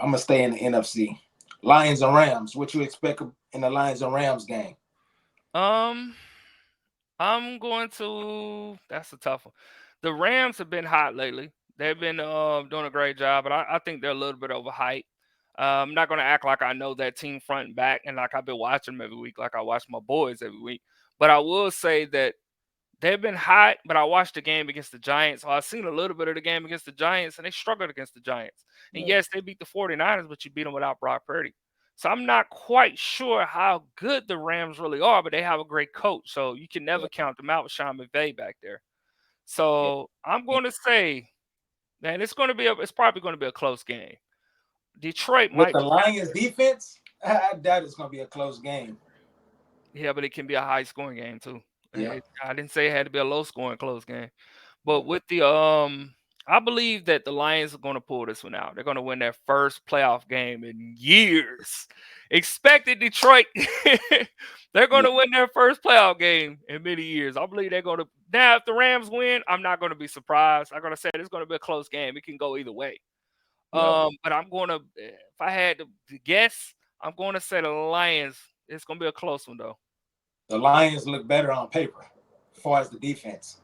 I'm gonna stay in the NFC. Lions and Rams. What you expect in the Lions and Rams game? Um, I'm going to. That's a tough one. The Rams have been hot lately. They've been doing a great job, but I think they're a little bit overhyped. I'm not going to act like I know that team front and back, and like I've been watching them every week, like I watch my boys every week. But I will say that they've been hot. But I watched the game against the Giants, so I've seen a little bit of the game against the Giants, and they struggled against the Giants. And Yeah. yes, they beat the 49ers, but you beat them without Brock Purdy. So I'm not quite sure how good the Rams really are, but they have a great coach, so you can never Yeah. count them out with Sean McVay back there. Yeah. So I'm going to say, man, it's probably going to be a close game. Detroit With might the pull. Lions defense, I doubt it's gonna be a close game. Yeah, but it can be a high scoring game too. Yeah. I didn't say it had to be a low scoring close game. But Yeah. with the I believe that the Lions are going to pull this one out. They're going to win their first playoff game in years. Expected Detroit. They're going Yeah. to win their first playoff game in many years. I believe they're going to. Now, if the Rams win, I'm not going to be surprised. I'm going to say it's going to be a close game. It can go either way. Yeah. But I'm going to. If I had to guess, I'm going to say the Lions. It's going to be a close one though. The Lions look better on paper, as far as the defense.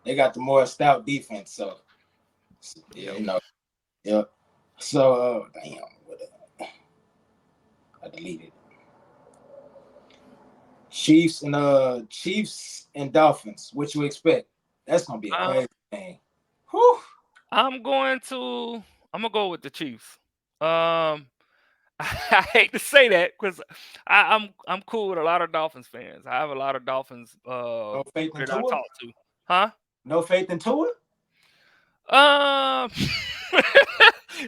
They got the more stout defense, so Yep. you know. Yeah. So damn, I deleted Chiefs and Dolphins. What you expect? That's gonna be a Um, crazy game. Whew. I'm going to. I'm gonna go with the Chiefs. Um, I hate to say that because I'm cool with a lot of Dolphins fans. I have a lot of Dolphins No faith in that I Tua. talk to. Huh? No faith in Tua. Um,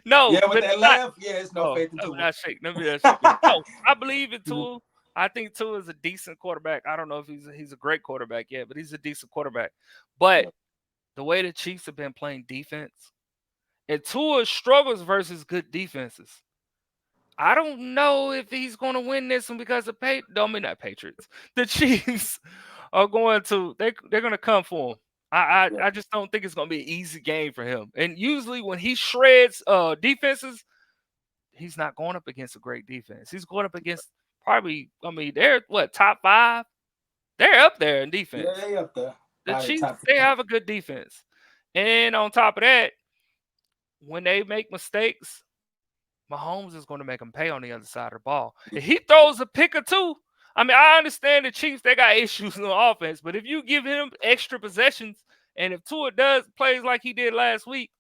no, Yeah, with but that it's not. laugh. Yeah, it's no Oh, faith in let me Tua. not shake. Let me not shake. No, I believe in Tua. I think Tua is a decent quarterback. I don't know if he's a great quarterback yet, but he's a decent quarterback. But Yeah. the way the Chiefs have been playing defense, and Tua struggles versus good defenses. I don't know if he's going to win this one because don't mean not Patriots. The Chiefs are going to they're going to come for him. Yeah. I just don't think it's going to be an easy game for him. And usually when he shreds defenses, he's not going up against a great defense. He's going up against probably they're what top 5? They're up there in Yeah, defense. they up there. The Probably Chiefs top they 10. have a good defense. And on top of that, when they make mistakes, Mahomes is going to make him pay on the other side of the ball. If he throws a pick or two, I mean, I understand the Chiefs, they got issues on offense, but if you give him extra possessions, and if Tua does plays like he did last week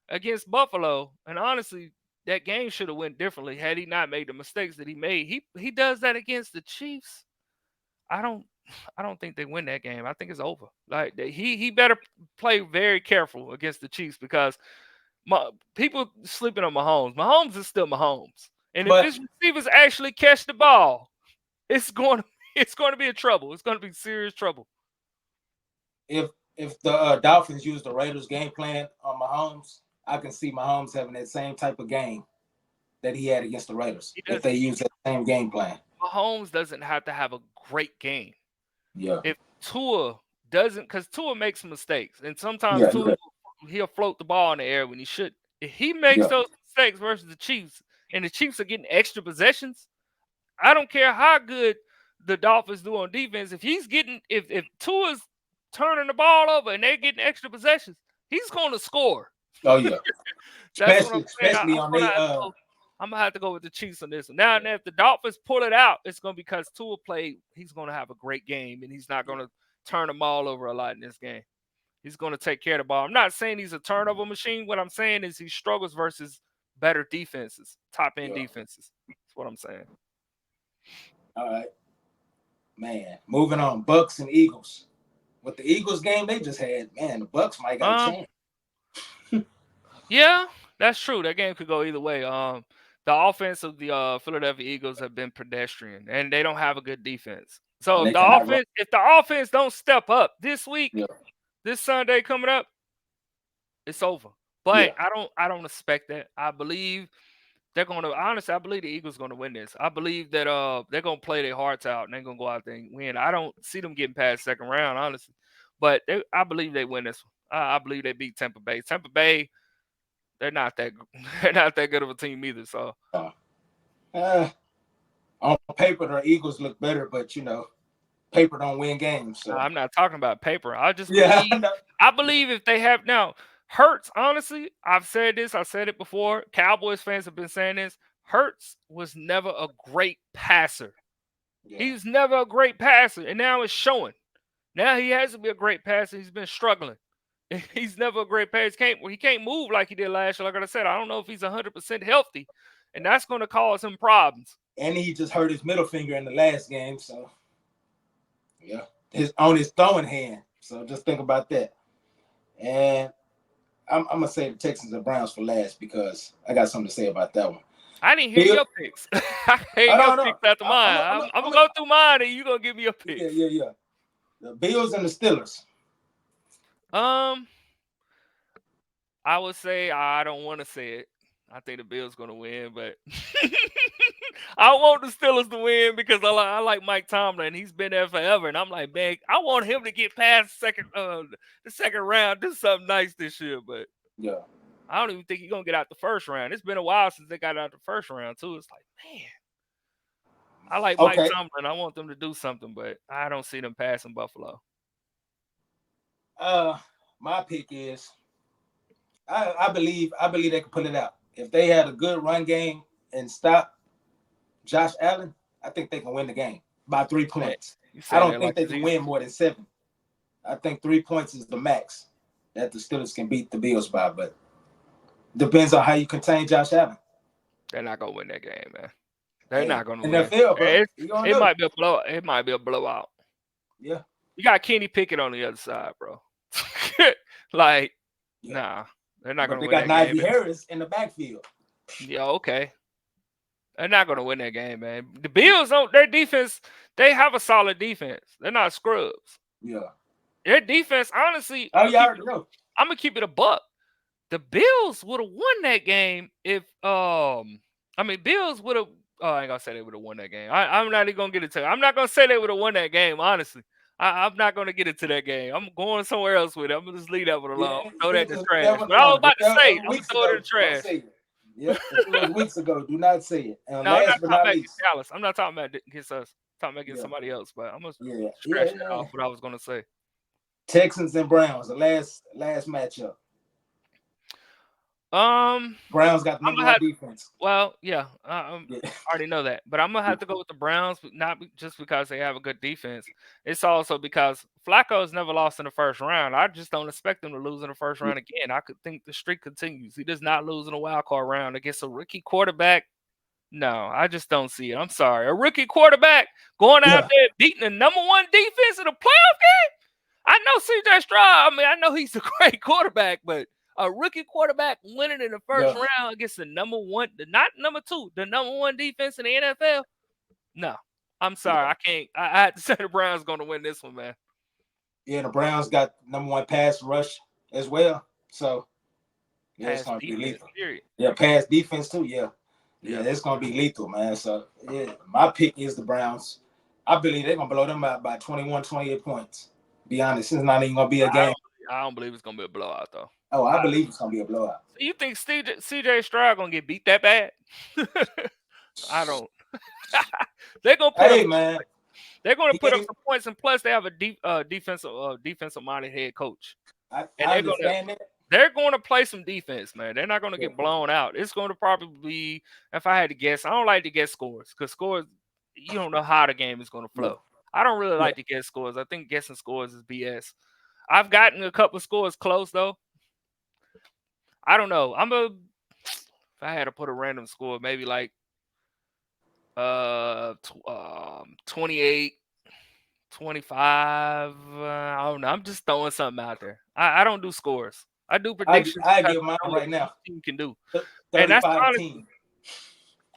against Buffalo, and honestly, that game should have went differently had he not made the mistakes that he made. He does that against the Chiefs. I don't I don't think they win that game. I think it's over. Like he better play very careful against the Chiefs because people sleeping on Mahomes. Mahomes is still Mahomes, and if But his receivers actually catch the ball, it's going to it's going to be in trouble. It's going to be serious trouble. if if the Dolphins use the Raiders game plan on Mahomes, I can see Mahomes having that same type of game that he had against the Raiders He if does. they use that same game plan. Mahomes doesn't have to have a great game. Yeah. If Tua doesn't, because Tua makes mistakes, and sometimes Yeah. Tua Yeah. he'll float the ball in the air when he should. If he makes Yeah. those mistakes versus the Chiefs, and the Chiefs are getting extra possessions, I don't care how good the Dolphins do on defense. If he's getting if Tua's turning the ball over and they're getting extra possessions, he's going to score. Oh yeah. That's what I'm saying. Especially on they I'm gonna have to go with the Chiefs on this one. Now, if the Dolphins pull it out, it's gonna be because Tua played. He's gonna have a great game, and he's not gonna turn the ball over a lot in this game. He's gonna take care of the ball. I'm not saying he's a turnover machine. What I'm saying is he struggles versus better defenses, top end yeah. defenses. That's what I'm saying. All right, man. Moving on, Bucks and Eagles. With the Eagles game they just had, man, the Bucks might got a Um, chance. Yeah, that's true. That game could go either way. The offense of the Philadelphia Eagles have been pedestrian, and they don't have a good defense. So And they cannot run. if the offense don't step up this week, Yeah. this Sunday coming up, it's over. But Yeah. I don't expect that. I believe they're going to honestly. I believe the Eagles going to win this. I believe that they're going to play their hearts out and they're going to go out there and win. I don't see them getting past second round, honestly. But I believe they win this one. I believe they beat Tampa Bay. Tampa Bay they're not that good of a team either. So on paper, the Eagles look better, but paper don't win games. So I'm not talking about paper. I just yeah, believe if they have now Hurts. Honestly, I've said this. I said it before. Cowboys fans have been saying this. Hurts was never a great passer. yeah. He's never a great passer, and now it's showing. Now he has to be a great passer. He's been struggling. He's never a great passer. He can't move like he did last year. Like I said, I don't know if he's 100% healthy, and that's going to cause him problems. And he just hurt his middle finger in the last game, so yeah, on his throwing hand. So just think about that. And I'm gonna say the Texans and Browns for last because I got something to say about that one. I didn't hear your picks. I hate your picks after mine. I'm gonna go through mine, and you're gonna give me your picks. Yeah. The Bills and the Steelers. I would say I don't want to say it. I think the Bills gonna win, but I want the Steelers to win because I like Mike Tomlin. He's been there forever, and I'm like, man, I want him to get past the second round, do something nice this year. But yeah, I don't even think he's gonna get out the first round. It's been a while since they got out the first round too. It's like, man, I like Mike Tomlin. I want them to do something, but I don't see them passing Buffalo. My pick is I believe they can pull it out. If they had a good run game and stop Josh Allen, I think they can win the game by 3 points. I don't think they can win more than 7. I think 3 points is the max that the Steelers can beat the Bills by, but depends on how you contain Josh Allen. They're not gonna win that game, man. They're not gonna win. NFL, bro. It might be a blowout. It might be a blowout. Yeah. You got Kenny Pickett on the other side, bro. Nah. They're not going to win that game. They got Najee Harris in the backfield. Yeah, okay. They're not going to win that game, man. The Bills their defense, they have a solid defense. They're not scrubs. Yeah. Their defense, honestly, I'm going to keep it a buck. The Bills would have won that game if Bills would have I ain't going to say they would have won that game. I'm not even going to get into it. I'm not going to say they would have won that game, honestly. I'm not going to get into that game. I'm going somewhere else with it. I'm going to just leave that one alone. Throw that in the trash. But I was about to say, I'm going to throw it in the trash. Yeah, it was weeks ago. Do not say it. No, I'm not talking about against Dallas. I'm not talking about against us. I'm talking about against somebody else. But I'm going to scratch that off what I was going to say. Texans and Browns, the last matchup. Browns got the number one defense. Well, yeah, I already know that, but I'm gonna have to go with the Browns, not just because they have a good defense. It's also because Flacco's never lost in the first round. I just don't expect him to lose in the first round again. I could think the streak continues. He does not lose in a wild card round against a rookie quarterback. No, I just don't see it. I'm sorry, a rookie quarterback going out there beating the number one defense in a playoff game. I know CJ Stroud. I know he's a great quarterback, but a rookie quarterback winning in the first round against the number one, not number 2, the number 1 defense in the NFL. No, I'm sorry. I can't. I had to say the Browns going to win this one, man. Yeah, the Browns got number 1 pass rush as well. So, yeah, it's going to be lethal. Period. Yeah, pass defense too. Yeah, it's going to be lethal, man. So, yeah, my pick is the Browns. I believe they're going to blow them out by 21, 28 points. Be honest, it's not even going to be a game. I don't believe it's going to be a blowout, though. Oh, I believe it's going to be a blowout. You think CJ Stroud going to get beat that bad? I don't. They're going to put hey, man. They're going to put up some points, and plus they have a defensive-minded head coach. I understand that. They're going to play some defense, man. They're not going to get blown out. It's going to probably be, if I had to guess, I don't like to guess scores because scores, you don't know how the game is going to flow. I don't really like to guess scores. I think guessing scores is BS. I've gotten a couple scores close, though. I don't know. If I had to put a random score, maybe like 28, 25. I don't know. I'm just throwing something out there. I don't do scores. I do predictions. I give mine right now. Team can do. 35 and that's honestly,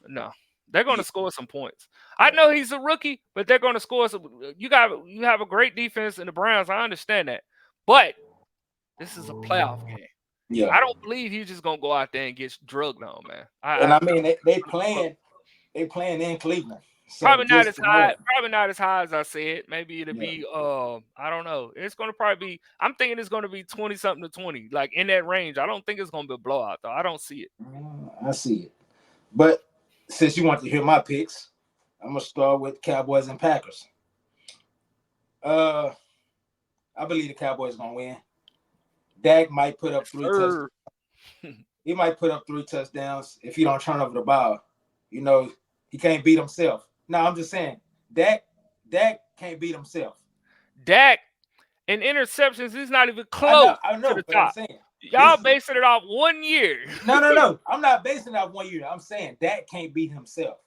no. They're going to score some points. I know he's a rookie, but they're going to score some. You have a great defense in the Browns. I understand that, but this is a playoff game. Yeah, I don't believe he's just gonna go out there and get drugged on, man. They playing in Cleveland. So Probably not just as to know high. it. Probably not as high as I said. Maybe it'll Yeah. be. I don't know. It's gonna probably be. I'm thinking it's gonna be 20 something to 20, like in that range. I don't think it's gonna be a blowout though. I don't see it. I see it. But since you want to hear my picks, I'm gonna start with Cowboys and Packers. I believe the Cowboys gonna win. Dak might put up 3 touchdowns. He might put up 3 touchdowns if he don't turn over the ball. You know, he can't beat himself. No, I'm just saying, Dak can't beat himself. Dak in interceptions, he's not even close I know, to the but I'm top. saying Y'all basing it off 1 year. No. I'm not basing it off 1 year. I'm saying Dak can't beat himself.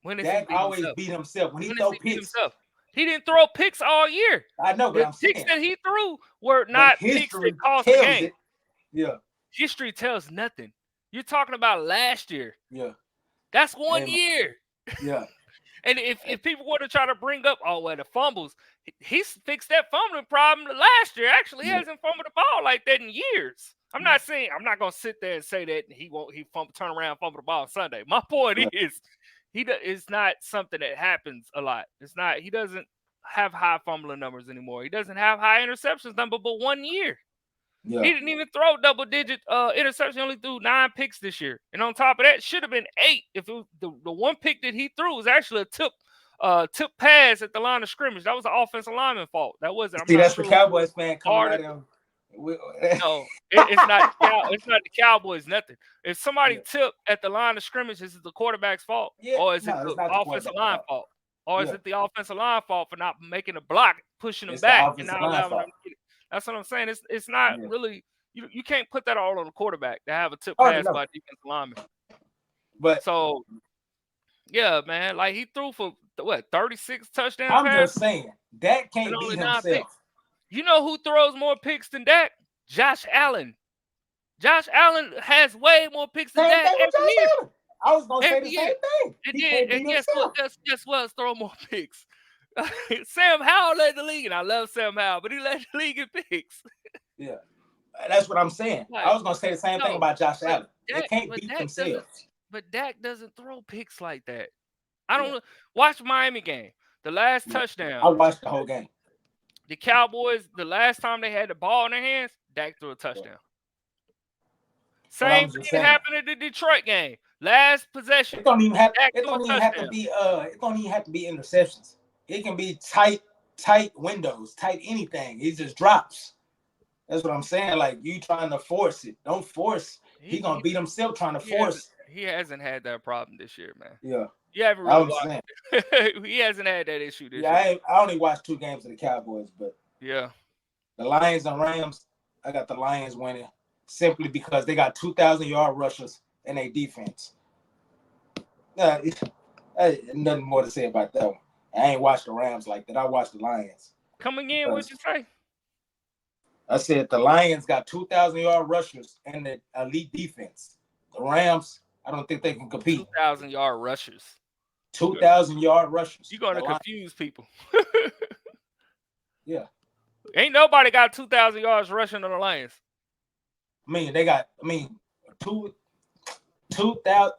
When does Dak he beat always himself? beat himself when he When throw does he beat picks. himself? He didn't throw picks all year. I know, but The I'm picks saying that he threw were but not picks history that cost the tells game. it. Yeah, History tells nothing. You're talking about last year. yeah, That's 1 Amen. year. yeah. And if people want to try to bring up, oh, well, the fumbles, he's fixed that fumbling problem last year. Actually, he Yeah. hasn't fumbled the ball like that in years. I'm Yeah. not saying, I'm not going to sit there and say that he won't, turn around and fumble the ball on Sunday. My point Yeah. is, it's not something that happens a lot. It's not, he doesn't have high fumbling numbers anymore. He doesn't have high interceptions number but 1 year. Yeah. He didn't even throw double-digit interception. He only threw 9 picks this year. And on top of that, should have been 8 if it was the one pick that he threw was actually a tip pass at the line of scrimmage. That was an offensive lineman fault. That wasn't. See, that's the Cowboys fan coming at him. No, it's not. It's not the Cowboys. Nothing. If somebody tipped at the line of scrimmage, is it the quarterback's fault, or is it the offensive line fault, or is it the offensive line fault for not making a block, pushing them back, and not allowing them to get it? That's what I'm saying. It's not really. You can't put that all on the quarterback to have a tip pass by defensive lineman. But so, yeah, man, like he threw for what 36 touchdowns. I'm just saying Dak can't beat himself. Picks. You know who throws more picks than Dak? Josh Allen. Josh Allen has way more picks than Dak every year. I was gonna say the same thing. And guess what? Guess what? Throw more picks. Sam Howell led the league, and I love Sam Howell, but he led the league in picks. Yeah, that's what I'm saying. I was gonna say the same thing about Josh Allen. They can't beat themselves. But Dak doesn't throw picks like that. I don't know. Watch Miami game. The last touchdown. I watched the whole game. The Cowboys, the last time they had the ball in their hands, Dak threw a touchdown. Same thing happened in the Detroit game. Last possession. It don't even have to be interceptions. It can be tight windows, tight anything. He just drops. That's what I'm saying. Like, you trying to force it. Don't force. He gonna beat himself trying to force. He hasn't had that problem this year, man. Yeah. You haven't really watched it. He hasn't had that issue this year. I only watched 2 games of the Cowboys, but yeah. The Lions and Rams, I got the Lions winning simply because they got 2,000-yard rushers in their defense. Nothing more to say about that one. I ain't watched the Rams like that. I watched the Lions. Coming in, what'd you say? I said the Lions got 2,000-yard rushers and the elite defense. The Rams, I don't think they can compete. 2,000-yard rushers. 2,000-yard rushers. You're going to confuse people. Yeah. Ain't nobody got 2,000 yards rushing on the Lions. They got 2,000.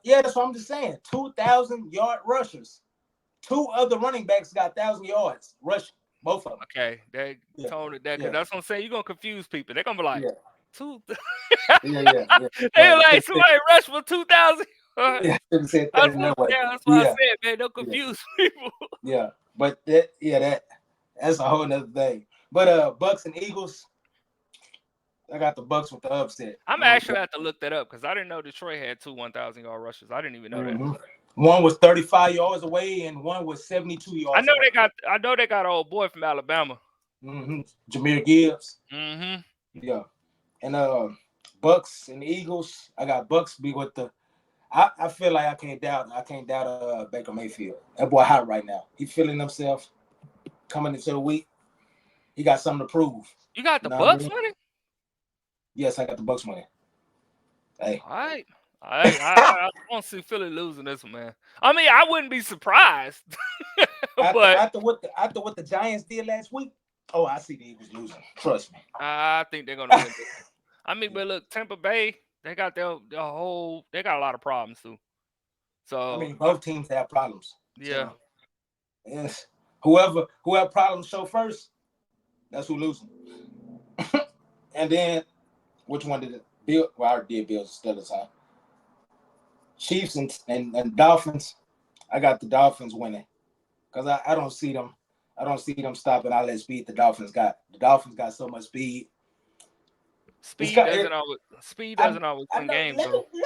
Yeah, that's what I'm just saying. 2,000-yard rushers. 2 other running backs got 1,000 yards rushing. Both of them. Okay, they told it that. That's what I'm saying. You're going to confuse people. They're going to be like, They're like, somebody rushed for 2,000. That's why I said, man, don't confuse people. Yeah, but that's a whole nother thing. But Bucks and Eagles, I got the Bucks with the upset. I'm actually have to look that up because I didn't know Detroit had 2 1,000-yard rushes. I didn't even know that. One was 35 yards away and one was 72 yards. I know they got an old boy from Alabama. Jahmyr Gibbs. Yeah. And Bucks and the Eagles, I got Bucks be with the I feel like I can't doubt Baker Mayfield. That boy hot right now. He's feeling himself coming into the week. He got something to prove. You got the Bucks winning? Yes, I got the Bucks winning. Hey. All right. I don't see Philly losing this one, man. I mean, I wouldn't be surprised. After what the Giants did last week, I see the Eagles losing. Trust me. I think they're gonna win this. I mean, but look, Tampa Bay, they got they got a lot of problems too. So both teams have problems. Yeah. So, yes. Whoever problems show first, that's who losing. And then, which one did it? Bill? Well, I already did Bills Steelers, huh? Chiefs and Dolphins. I got the Dolphins winning because I don't see them. I don't see them stopping all that speed the Dolphins got. The Dolphins got so much speed. Speed doesn't always win games, let though. me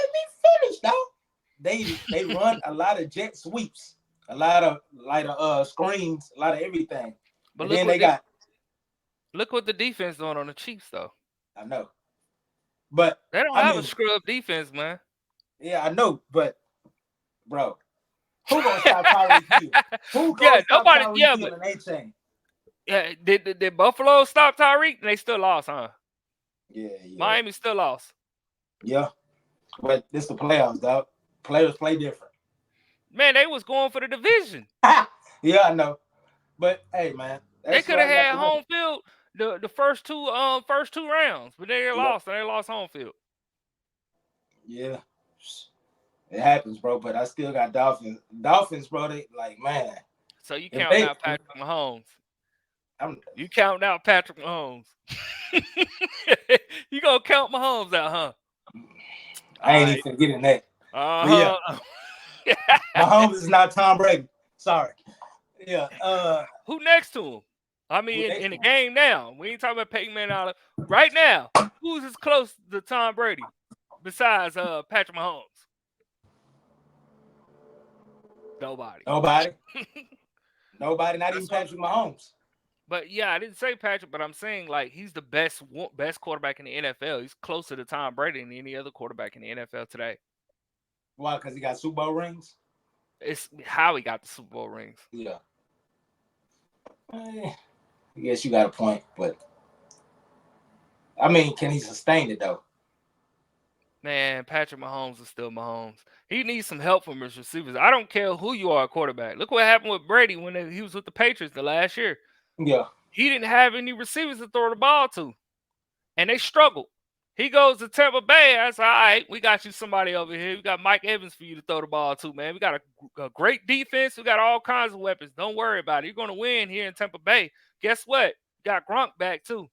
finish, dog. They run a lot of jet sweeps, a lot of screens, a lot of everything. But And look then what they got. Look what the defense doing on the Chiefs, though. I know, but They don't have a scrub defense, man. Yeah, I know, but bro, who gonna stop Tyreek Hill? Who gonna stop Tyreek Hill and A-Chain? Yeah, did Buffalo stop Tyreek? They still lost, huh? Yeah. Miami still lost. Yeah, but this the playoffs, dog. Players play different. Man, they was going for the division. Yeah, I know, but hey, man, they could have had home field the first two rounds, but they lost. And they lost home field. Yeah, it happens, bro. But I still got Dolphins. Dolphins, bro. They like, man. So you counting out Patrick Mahomes? You counting out Patrick Mahomes? You gonna count Mahomes out, huh? I ain't even getting that. Yeah. Mahomes is not Tom Brady. Sorry. Yeah. Who next to him? I mean, in the game now. We ain't talking about Peyton Manning. Right now, who's as close to Tom Brady besides Patrick Mahomes? Nobody. Nobody. Not even Patrick Mahomes. But yeah, I didn't say Patrick, but I'm saying like he's the best quarterback in the NFL. He's closer to Tom Brady than any other quarterback in the NFL today. Why? Because he got Super Bowl rings? It's how he got the Super Bowl rings. Yeah. I guess you got a point, but I mean, can he sustain it though? Man, Patrick Mahomes is still Mahomes. He needs some help from his receivers. I don't care who you are at quarterback. Look what happened with Brady when he was with the Patriots the last year. Yeah. He didn't have any receivers to throw the ball to, and they struggled. He goes to Tampa Bay. I said, all right, we got you somebody over here. We got Mike Evans for you to throw the ball to, man. We got a great defense. We got all kinds of weapons. Don't worry about it. You're going to win here in Tampa Bay. Guess what? Got Gronk back, too.